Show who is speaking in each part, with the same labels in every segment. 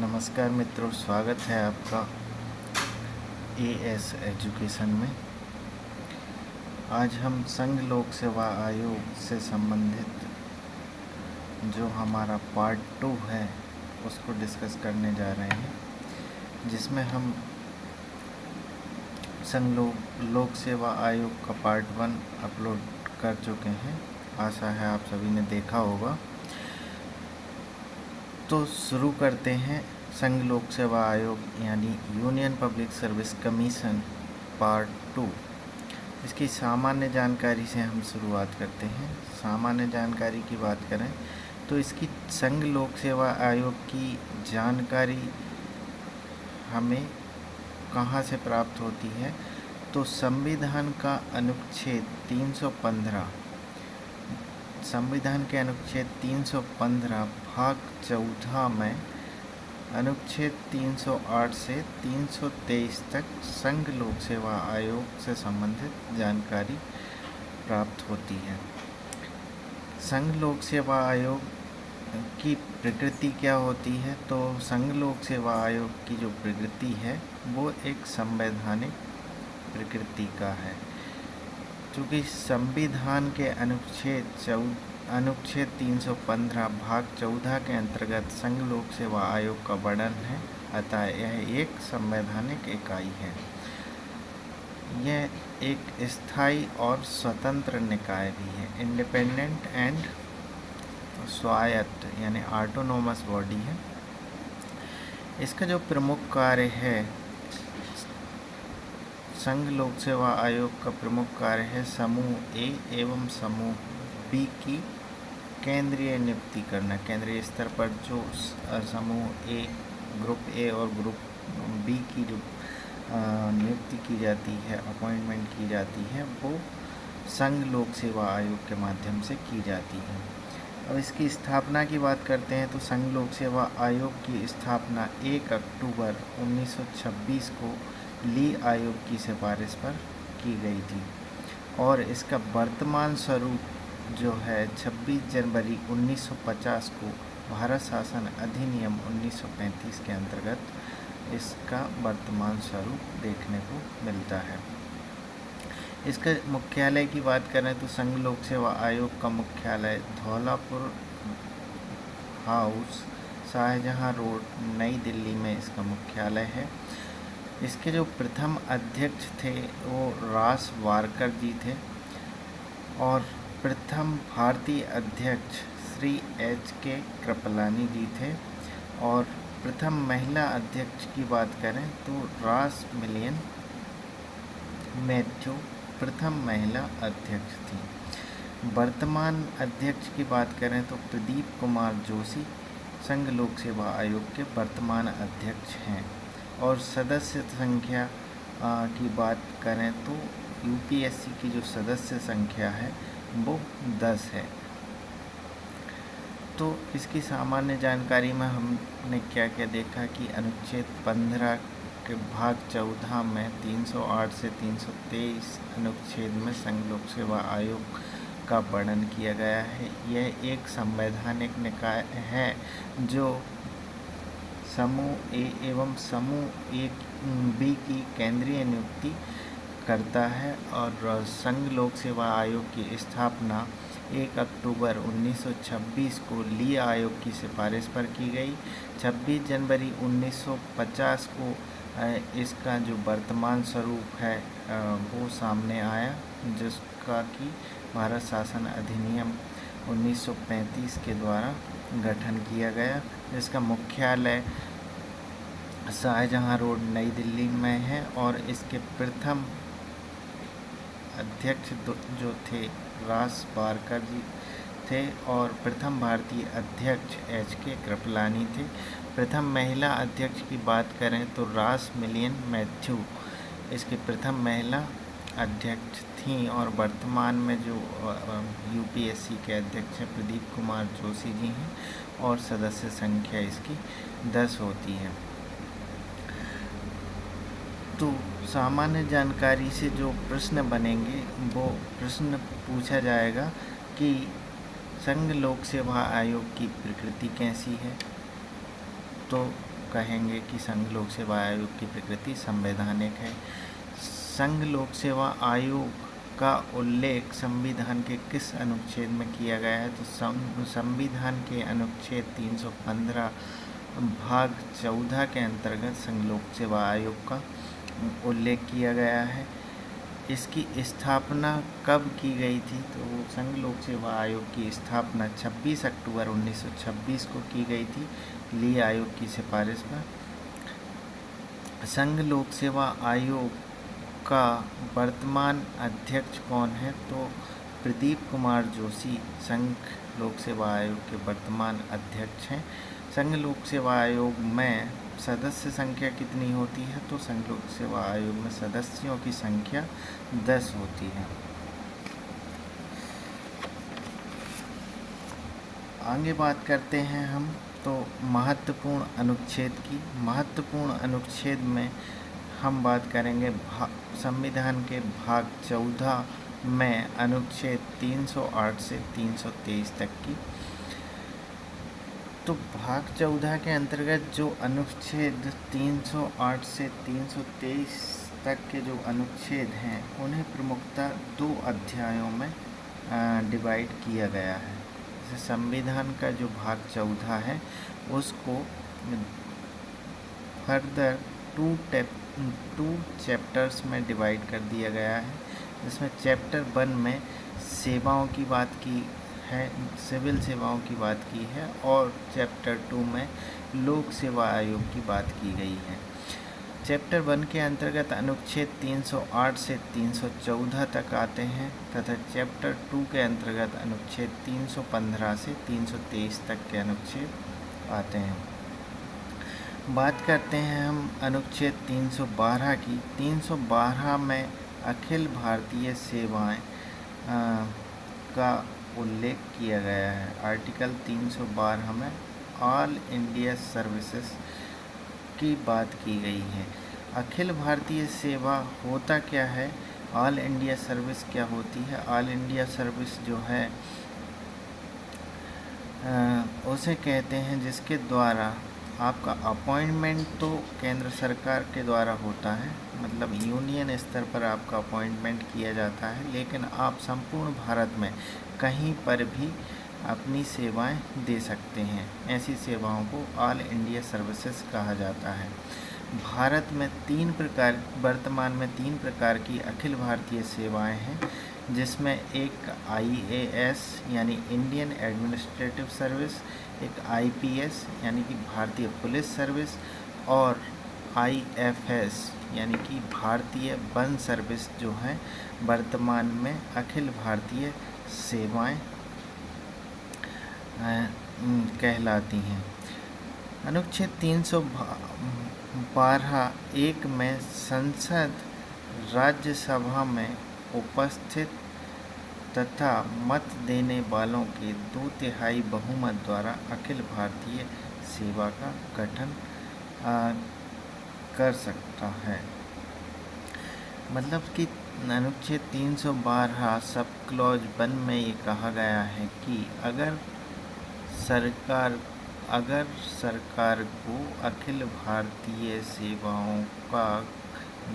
Speaker 1: नमस्कार मित्रों, स्वागत है आपका एएस एजुकेशन में। आज हम संघ लोक सेवा आयोग से संबंधित जो हमारा पार्ट 2 है उसको डिस्कस करने जा रहे हैं, जिसमें हम संघ लोक सेवा आयोग का पार्ट 1 अपलोड कर चुके हैं। आशा है आप सभी ने देखा होगा। तो शुरू करते हैं संघ लोक सेवा आयोग यानी union public service commission part 2। इसकी सामान्य जानकारी से हम शुरुआत करते हैं। सामान्य जानकारी की बात करें तो इसकी संघ लोक सेवा आयोग की जानकारी हमें कहाँ से प्राप्त होती है, तो संविधान का अनुच्छेद 315, संविधान के अनुच्छेद 315 भाग 14 में अनुच्छेद 308 से 323 तक संघ लोक सेवा आयोग से संबंधित जानकारी प्राप्त होती है। संघ लोक सेवा आयोग की प्रकृति क्या होती है, तो संघ लोक सेवा आयोग की जो प्रकृति है वो एक संवैधानिक प्रकृति का है। चूँकि संविधान के अनुच्छेद 315 भाग 14 के अंतर्गत संघ लोक सेवा आयोग का वर्णन है, अतः यह एक संवैधानिक इकाई है। यह एक स्थायी और स्वतंत्र निकाय भी है, इंडिपेंडेंट एंड स्वायत्त यानी ऑटोनोमस बॉडी है। इसका जो प्रमुख कार्य है, संघ लोक सेवा आयोग का प्रमुख कार्य है समूह ए एवं समूह बी की केंद्रीय नियुक्ति करना। केंद्रीय स्तर पर जो समूह ए, ग्रुप ए और ग्रुप बी की जो नियुक्ति की जाती है, अपॉइंटमेंट की जाती है, वो संघ लोक सेवा आयोग के माध्यम से की जाती है। अब इसकी स्थापना की बात करते हैं तो संघ लोक सेवा आयोग की स्थापना 1 अक्टूबर 1926 को ली आयोग की सिफारिश पर की गई थी और इसका वर्तमान स्वरूप जो है 26 जनवरी 1950 को भारत शासन अधिनियम 1935 के अंतर्गत इसका वर्तमान स्वरूप देखने को मिलता है। इसका मुख्यालय की बात करें तो संघ लोक सेवा आयोग का मुख्यालय धौलापुर हाउस, शाहजहां रोड, नई दिल्ली में इसका मुख्यालय है। इसके जो प्रथम अध्यक्ष थे वो रास वारकर जी थे और प्रथम भारतीय अध्यक्ष श्री HK कृपलानी जी थे और प्रथम महिला अध्यक्ष की बात करें तो रास मिलियन मैथ्यू प्रथम महिला अध्यक्ष थी। वर्तमान अध्यक्ष की बात करें तो प्रदीप कुमार जोशी संघ लोक सेवा आयोग के वर्तमान अध्यक्ष हैं और सदस्य संख्या की बात करें तो UPSC की जो सदस्य संख्या है वो 10 है। तो इसकी सामान्य जानकारी में हमने क्या क्या देखा कि अनुच्छेद 15 के भाग 14 में 308 से 323 अनुच्छेद में संघ लोक सेवा आयोग का वर्णन किया गया है। यह एक संवैधानिक निकाय है जो समूह ए एवं समूह ए बी की केंद्रीय नियुक्ति करता है और संघ लोक सेवा आयोग की स्थापना 1 अक्टूबर 1926 को ली आयोग की सिफारिश पर की गई। 26 जनवरी 1950 को इसका जो वर्तमान स्वरूप है वो सामने आया, जिसका कि भारत शासन अधिनियम 1935 के द्वारा गठन किया गया, जिसका मुख्यालय शाहजहां रोड, नई दिल्ली में है और इसके प्रथम अध्यक्ष जो थे रास वारकर जी थे और प्रथम भारतीय अध्यक्ष HK कृपलानी थे। प्रथम महिला अध्यक्ष की बात करें तो रास मिलियन मैथ्यू इसकी प्रथम महिला अध्यक्ष थीं और वर्तमान में जो UPSC के अध्यक्ष हैं प्रदीप कुमार जोशी जी हैं और सदस्य संख्या इसकी 10 होती है। तो सामान्य जानकारी से जो प्रश्न बनेंगे वो प्रश्न पूछा जाएगा कि संघ लोक सेवा आयोग की प्रकृति कैसी है, तो कहेंगे कि संघ लोक सेवा आयोग की प्रकृति संवैधानिक है। संघ लोक सेवा आयोग का उल्लेख संविधान के किस अनुच्छेद में किया गया है? तो संविधान के अनुच्छेद 315 भाग 14 के अंतर्गत संघ लोक सेवा आयोग का उल्लेख किया गया है। इसकी स्थापना कब की गई थी? तो संघ लोक सेवा आयोग की स्थापना 26 अक्टूबर 1926 को की गई थी, ली आयोग की सिफारिश पर। संघ लोक सेवा आयोग का वर्तमान अध्यक्ष कौन है? तो प्रदीप कुमार जोशी संघ लोक सेवा आयोग के वर्तमान अध्यक्ष हैं। संघ लोक सेवा आयोग में सदस्य संख्या कितनी होती है? तो संघ लोक सेवा आयोग में सदस्यों की संख्या 10 होती है। आगे बात करते हैं हम तो महत्वपूर्ण अनुच्छेद की। महत्वपूर्ण अनुच्छेद में हम बात करेंगे संविधान के भाग 14 में अनुच्छेद 308 से 323 तक की। तो भाग 14 के अंतर्गत जो अनुच्छेद 308 से 323 तक के जो अनुच्छेद हैं उन्हें प्रमुखतः 2 अध्यायों में डिवाइड किया गया है। जैसे संविधान का जो भाग 14 है उसको फर्दर 2 चैप्टर्स में डिवाइड कर दिया गया है, जिसमें चैप्टर 1 में सेवाओं की बात की है, सिविल सेवाओं की बात की है, और चैप्टर 2 में लोक सेवा आयोग की बात की गई है। चैप्टर 1 के अंतर्गत अनुच्छेद 308 से 314 तक आते हैं तथा चैप्टर 2 के अंतर्गत अनुच्छेद 315 से 323 तक के अनुच्छेद आते हैं। बात करते हैं हम अनुच्छेद 312 की। 312 में अखिल भारतीय सेवाएं का उल्लेख किया गया है। आर्टिकल 312 में ऑल इंडिया सर्विसेज की बात की गई है। अखिल भारतीय सेवा होता क्या है? ऑल इंडिया सर्विस क्या होती है? ऑल इंडिया सर्विस जो है उसे कहते हैं जिसके द्वारा आपका अपॉइंटमेंट तो केंद्र सरकार के द्वारा होता है, मतलब यूनियन स्तर पर आपका अपॉइंटमेंट किया जाता है, लेकिन आप संपूर्ण भारत में कहीं पर भी अपनी सेवाएं दे सकते हैं। ऐसी सेवाओं को ऑल इंडिया सर्विसेज कहा जाता है। भारत में वर्तमान में 3 प्रकार की अखिल भारतीय सेवाएं हैं, जिसमें एक IAS यानी इंडियन एडमिनिस्ट्रेटिव सर्विस, एक IPS यानी कि भारतीय पुलिस सर्विस, और IFS यानी कि भारतीय वन सर्विस जो है वर्तमान में अखिल भारतीय सेवाएं कहलाती हैं। अनुच्छेद 312(1) में संसद राज्यसभा में उपस्थित तथा मत देने वालों के 2/3 बहुमत द्वारा अखिल भारतीय सेवा का गठन कर सकता है। मतलब कि अनुच्छेद 312 सब क्लॉज 1 में ये कहा गया है कि अगर सरकार को अखिल भारतीय सेवाओं का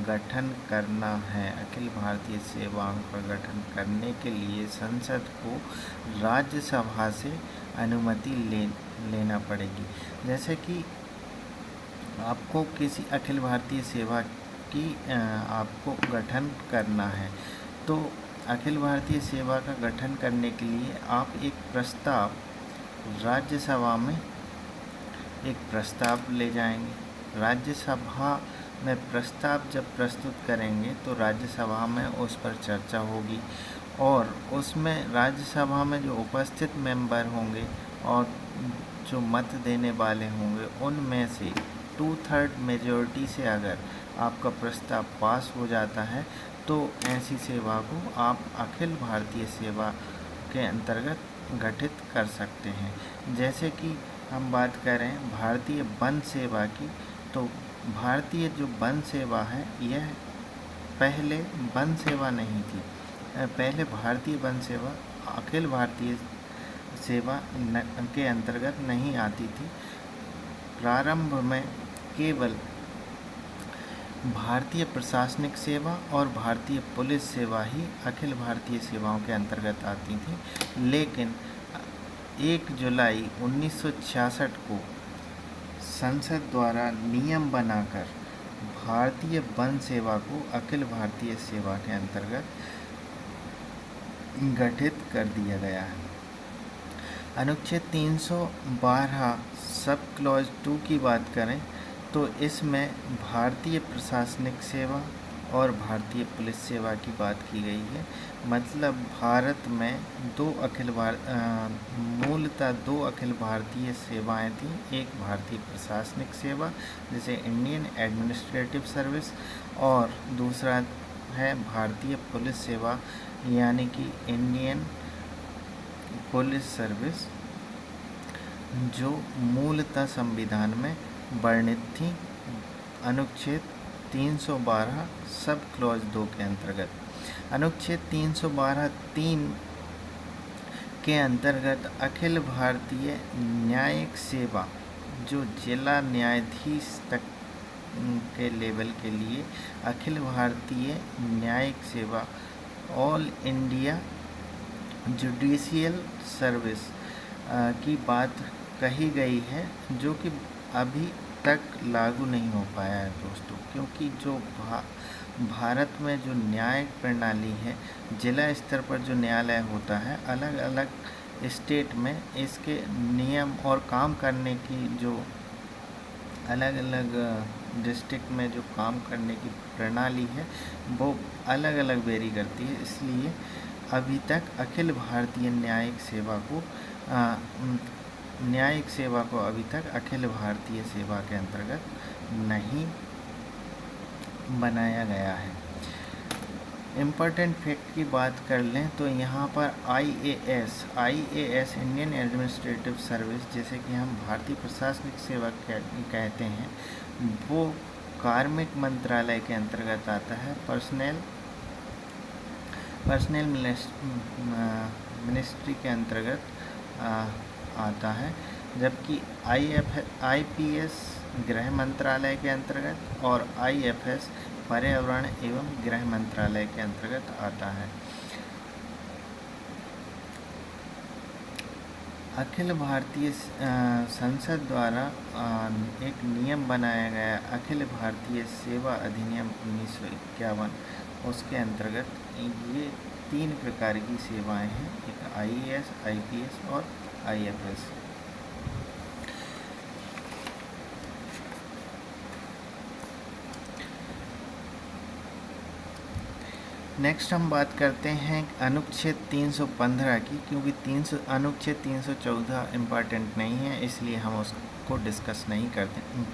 Speaker 1: गठन करना है, अखिल भारतीय सेवाओं का गठन करने के लिए संसद को राज्यसभा से अनुमति लेना पड़ेगी। जैसे कि आपको किसी अखिल भारतीय सेवा की आपको गठन करना है, तो अखिल भारतीय सेवा का गठन करने के लिए आप एक प्रस्ताव राज्यसभा में ले जाएंगे। राज्यसभा में प्रस्ताव जब प्रस्तुत करेंगे तो राज्यसभा में उस पर चर्चा होगी, और उसमें राज्यसभा में जो उपस्थित मेंबर होंगे और जो मत देने वाले होंगे उनमें से 2/3 मेजॉरिटी से अगर आपका प्रस्ताव पास हो जाता है तो ऐसी सेवा को आप अखिल भारतीय सेवा के अंतर्गत गठित कर सकते हैं। जैसे कि हम बात करें भारतीय वन सेवा की, तो भारतीय जो वन सेवा है यह पहले वन सेवा नहीं थी। पहले भारतीय वन सेवा अखिल भारतीय सेवा के अंतर्गत नहीं आती थी। प्रारंभ में केवल भारतीय प्रशासनिक सेवा और भारतीय पुलिस सेवा ही अखिल भारतीय सेवाओं के अंतर्गत आती थी, लेकिन 1 जुलाई 1966 को संसद द्वारा नियम बनाकर भारतीय वन सेवा को अखिल भारतीय सेवा के अंतर्गत गठित कर दिया गया है। अनुच्छेद 312 सब क्लॉज 2 की बात करें तो इसमें भारतीय प्रशासनिक सेवा और भारतीय पुलिस सेवा की बात की गई है। मतलब भारत में मूलतः दो अखिल भारतीय सेवाएं थीं। एक भारतीय प्रशासनिक सेवा जैसे इंडियन एडमिनिस्ट्रेटिव सर्विस, और दूसरा है भारतीय पुलिस सेवा यानी कि इंडियन पुलिस सर्विस, जो मूलतः संविधान में वर्णित थी अनुच्छेद 312 सब क्लॉज 2 के अंतर्गत। अनुच्छेद 312(3) के अंतर्गत अखिल भारतीय न्यायिक सेवा, जो जिला न्यायाधीश तक के लेवल के लिए अखिल भारतीय न्यायिक सेवा, ऑल इंडिया जुडिशियल सर्विस की बात कही गई है, जो कि अभी तक लागू नहीं हो पाया है दोस्तों, क्योंकि जो भारत में जो न्यायिक प्रणाली है, जिला स्तर पर जो न्यायालय होता है, अलग अलग स्टेट में इसके नियम और काम करने की जो अलग अलग डिस्ट्रिक्ट में जो काम करने की प्रणाली है वो अलग अलग वेरी करती है। इसलिए अभी तक अखिल भारतीय न्यायिक सेवा को अभी तक अखिल भारतीय सेवा के अंतर्गत नहीं बनाया गया है। इम्पोर्टेंट फैक्ट की बात कर लें तो यहाँ पर IAS इंडियन एडमिनिस्ट्रेटिव सर्विस, जैसे कि हम भारतीय प्रशासनिक सेवा कहते हैं, वो कार्मिक मंत्रालय के अंतर्गत आता है, पर्सनल मिनिस्ट्री के अंतर्गत आता है, जबकि IPS गृह मंत्रालय के अंतर्गत और IFS पर्यावरण एवं गृह मंत्रालय के अंतर्गत आता है। अखिल भारतीय संसद द्वारा एक नियम बनाया गया, अखिल भारतीय सेवा अधिनियम 1951, उसके अंतर्गत ये 3 प्रकार की सेवाएं हैं, एक IAS, IPS और IFS। नेक्स्ट हम बात करते हैं अनुच्छेद 315 की, क्योंकि अनुच्छेद 314 इम्पॉर्टेंट नहीं है, इसलिए हम उसको डिस्कस नहीं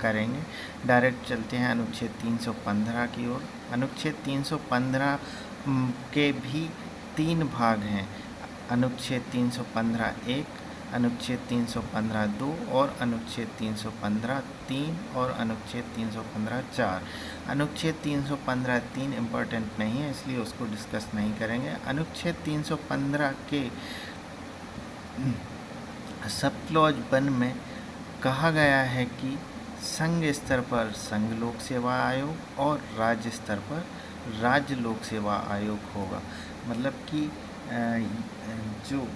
Speaker 1: करेंगे। डायरेक्ट चलते हैं अनुच्छेद 315 की ओर। अनुच्छेद 315 के भी 3 भाग हैं, अनुच्छेद 315(1), अनुच्छेद 315(2) और अनुच्छेद 315(3) और अनुच्छेद 315(4). अनुच्छेद 315(3) इम्पॉर्टेंट नहीं है, इसलिए उसको डिस्कस नहीं करेंगे। अनुच्छेद 315 के सब क्लॉज 1 में कहा गया है कि संघ स्तर पर संघ लोक सेवा आयोग और राज्य स्तर पर राज्य लोक सेवा आयोग होगा। मतलब कि जो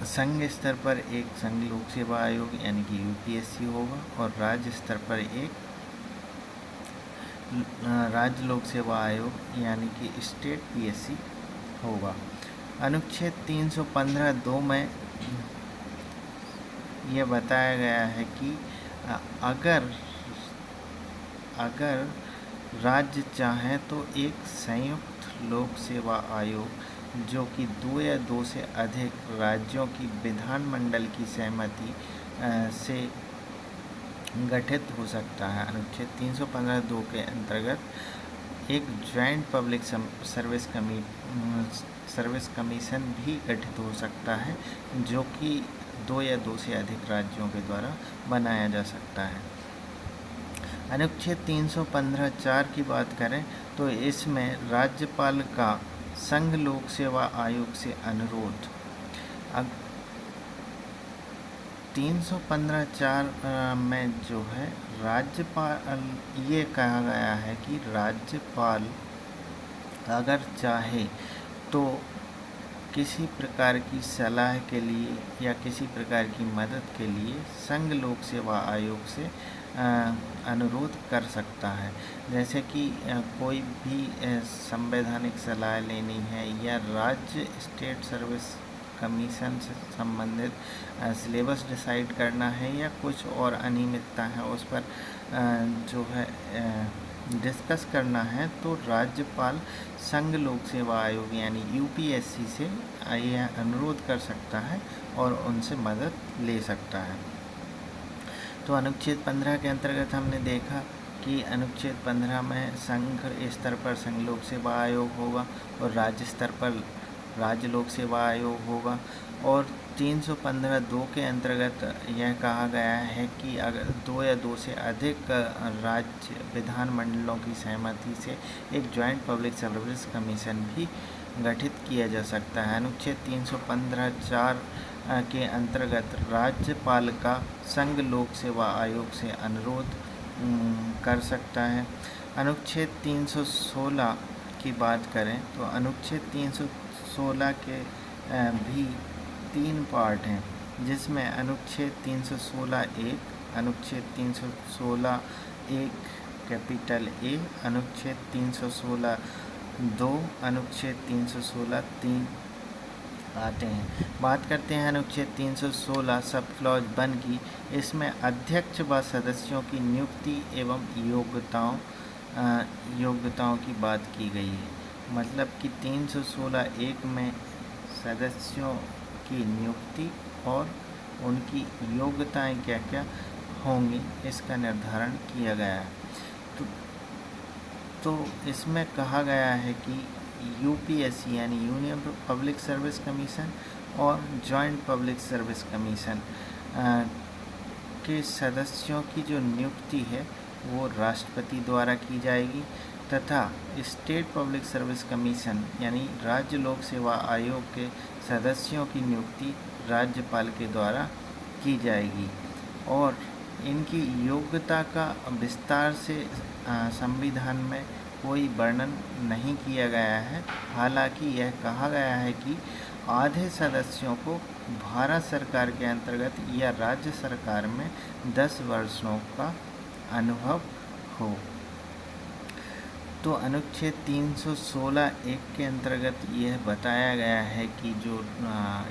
Speaker 1: संघ स्तर पर एक संघ लोक सेवा आयोग यानी कि UPSC होगा और राज्य स्तर पर एक राज्य लोक सेवा आयोग यानी कि स्टेट PSC होगा। अनुच्छेद 315(2) में यह बताया गया है कि अगर राज्य चाहे तो एक संयुक्त लोक सेवा आयोग, जो कि 2 या 2 से अधिक राज्यों की विधानमंडल की सहमति से गठित हो सकता है। अनुच्छेद 315(2) के अंतर्गत एक ज्वाइंट पब्लिक सर्विस कमीशन भी गठित हो सकता है, जो कि 2 या 2 से अधिक राज्यों के द्वारा बनाया जा सकता है। अनुच्छेद 315(4) की बात करें तो इसमें राज्यपाल का संघ लोक सेवा आयोग से अनुरोध 315(4) में जो है राज्यपाल, ये कहा गया है कि राज्यपाल अगर चाहे तो किसी प्रकार की सलाह के लिए या किसी प्रकार की मदद के लिए संघ लोक सेवा आयोग से अनुरोध कर सकता है। जैसे कि कोई भी संवैधानिक सलाह लेनी है या राज्य स्टेट सर्विस कमीशन से संबंधित सिलेबस डिसाइड करना है या कुछ और अनियमितता है उस पर जो है डिस्कस करना है, तो राज्यपाल संघ लोक सेवा आयोग यानी यूपीएससी से यह अनुरोध कर सकता है और उनसे मदद ले सकता है। तो अनुच्छेद 15 के अंतर्गत हमने देखा कि अनुच्छेद 15 में संघ स्तर पर संघ लोक सेवा आयोग होगा और राज्य स्तर पर राज्य लोक सेवा आयोग होगा। और 315(2) के अंतर्गत यह कहा गया है कि अगर 2 या 2 से अधिक राज्य विधानमंडलों की सहमति से एक जॉइंट पब्लिक सर्विस कमीशन भी गठित किया जा सकता है। अनुच्छेद 315(4) के अंतर्गत राज्यपाल का संघ लोक सेवा आयोग से अनुरोध कर सकता है। अनुच्छेद 316 की बात करें तो अनुच्छेद 316 के भी 3 पार्ट हैं, जिसमें अनुच्छेद 316(1), अनुच्छेद 316(1) कैपिटल ए, अनुच्छेद 316(2), अनुच्छेद 316(3) आते हैं। बात करते हैं अनुच्छेद 316 सब क्लॉज 1 की। इसमें अध्यक्ष व सदस्यों की नियुक्ति एवं योग्यताओं की बात की गई है। मतलब कि 316(1) में सदस्यों की नियुक्ति और उनकी योग्यताएं क्या क्या होंगी इसका निर्धारण किया गया है। तो इसमें कहा गया है कि यूपीएससी यानी यूनियन पब्लिक सर्विस कमीशन और जॉइंट पब्लिक सर्विस कमीशन के सदस्यों की जो नियुक्ति है वो राष्ट्रपति द्वारा की जाएगी तथा स्टेट पब्लिक सर्विस कमीशन यानी राज्य लोक सेवा आयोग के सदस्यों की नियुक्ति राज्यपाल के द्वारा की जाएगी। और इनकी योग्यता का विस्तार से संविधान में कोई वर्णन नहीं किया गया है। हालांकि यह कहा गया है कि आधे सदस्यों को भारत सरकार के अंतर्गत या राज्य सरकार में 10 वर्षों का अनुभव हो। तो अनुच्छेद 316(1) के अंतर्गत यह बताया गया है कि जो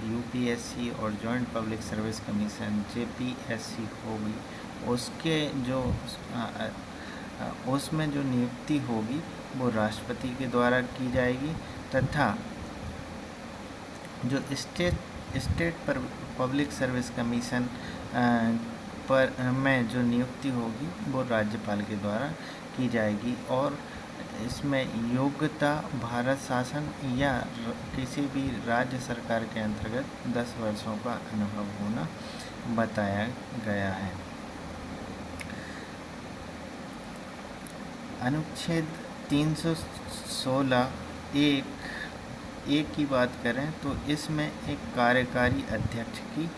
Speaker 1: यूपीएससी और joint public service commission JPSC होगी उसके जो उसमें जो नियुक्ति होगी वो राष्ट्रपति के द्वारा की जाएगी तथा जो स्टेट पर पब्लिक सर्विस कमीशन पर में जो नियुक्ति होगी वो राज्यपाल के द्वारा की जाएगी। और इसमें योग्यता भारत शासन या किसी भी राज्य सरकार के अंतर्गत 10 वर्षों का अनुभव होना बताया गया है। अनुच्छेद 316(1) की बात करें तो इसमें एक कार्यकारी अध्यक्ष की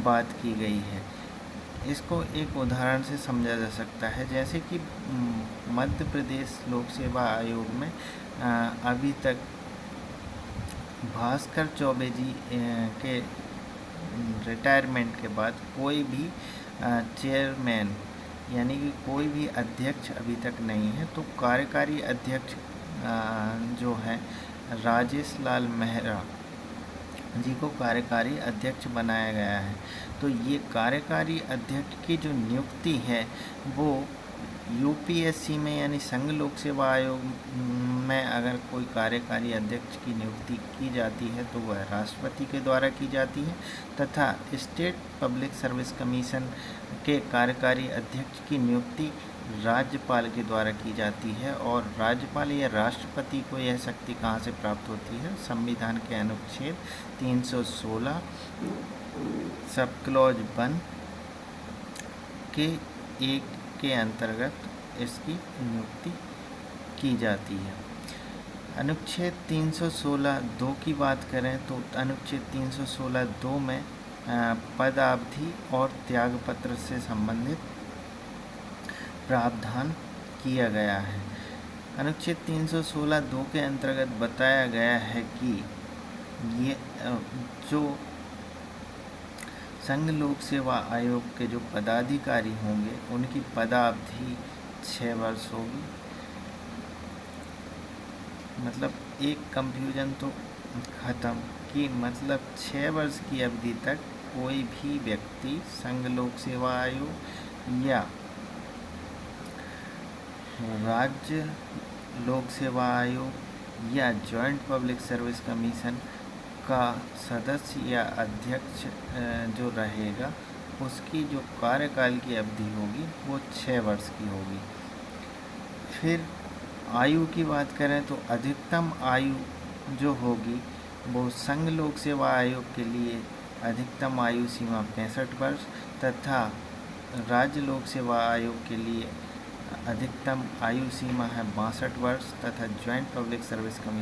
Speaker 1: बात की गई है। इसको एक उदाहरण से समझा जा सकता है, जैसे कि मध्य प्रदेश लोक सेवा आयोग में अभी तक भास्कर चौबे जी के रिटायरमेंट के बाद कोई भी चेयरमैन यानी कि कोई भी अध्यक्ष अभी तक नहीं है। तो कार्यकारी अध्यक्ष जो है राजेश लाल मेहरा जी को कार्यकारी अध्यक्ष बनाया गया है। तो ये कार्यकारी अध्यक्ष की जो नियुक्ति है वो यूपीएससी में यानी संघ लोक सेवा आयोग में अगर कोई कार्यकारी अध्यक्ष की नियुक्ति की जाती है तो वह राष्ट्रपति के द्वारा की जाती है तथा स्टेट पब्लिक सर्विस कमीशन के कार्यकारी अध्यक्ष की नियुक्ति राज्यपाल के द्वारा की जाती है। और राज्यपाल या राष्ट्रपति को यह शक्ति कहाँ से प्राप्त होती है? संविधान के अनुच्छेद 316 सब क्लॉज 1 के 1 के अंतर्गत इसकी नियुक्ति की जाती है। अनुच्छेद 316(2) की बात करें तो अनुच्छेद 316(2) में पदावधि और त्यागपत्र से संबंधित प्रावधान किया गया है। अनुच्छेद 316(2) के अंतर्गत बताया गया है कि ये जो संघ लोक सेवा आयोग के जो पदाधिकारी होंगे उनकी पदावधि 6 वर्ष होगी। मतलब एक कंफ्यूजन तो खत्म कि मतलब 6 वर्ष की अवधि तक कोई भी व्यक्ति संघ लोक सेवा आयोग या राज्य लोक सेवा आयोग या जॉइंट पब्लिक सर्विस कमीशन का सदस्य या अध्यक्ष जो रहेगा उसकी जो कार्यकाल की अवधि होगी वो 6 वर्ष की होगी। फिर आयु की बात करें तो अधिकतम आयु जो होगी वो संघ लोक सेवा आयोग के लिए अधिकतम आयु सीमा 65 वर्ष तथा राज्य लोक सेवा आयोग के लिए अधिकतम आयु सीमा है 62 वर्ष तथा जॉइंट पब्लिक सर्विस कमीशन